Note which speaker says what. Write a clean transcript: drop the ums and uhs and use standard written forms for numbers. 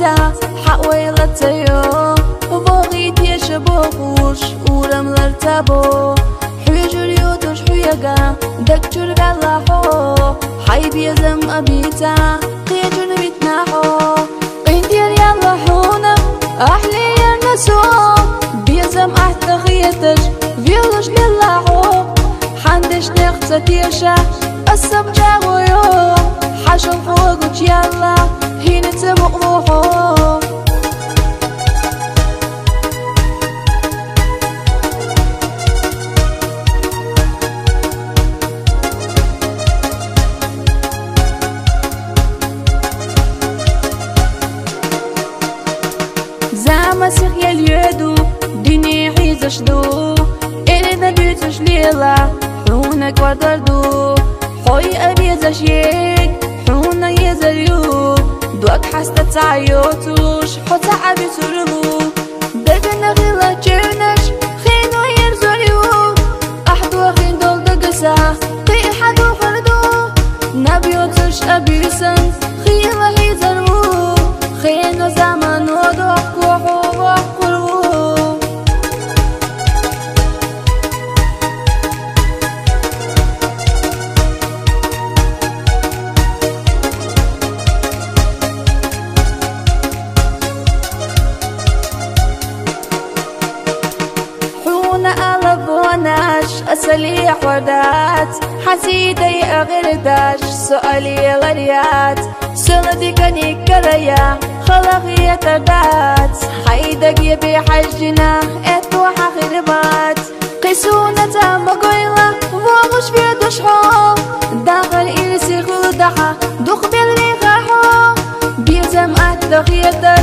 Speaker 1: بيتا حويلتيو بوغيت يشبوخوش ورم لرتبو حويجر يوتوش حويقا دكتور قلحو حي بيزم أبيتا قيجر بيتناحو قيندير يلا حونا أحلي يرنسو بيزم أحتخيتش فيلوش للاحو حندش نختتيشا السب جاويو حشو فوقوش يلا هنا تبق روحو زعمسيخ يليدو ديني حيزشدو إلي دبيتش ليلا حونك ودردو حوي أبيزش يك حونا يزريو دوك حستا تعيوتوش حوتا عبي سربو دقنا غيلا جرنش خينو يرزوليو أحدو خين دول دقسا قي حدو فردو نبيوتش أبيسن خيلا هيزرو خينو زمان ودوك وحو وقربو أسألي حوردات حسيدي أغرداش سؤالي غريات سلدي كني كريا خلقي تردات حيدك يبي حجنا اتو حخربات قيسونة مقويلة وغش في دشحو داخل إلسي خلدحة دوخ بالريخاحو بيزم أتدخيتك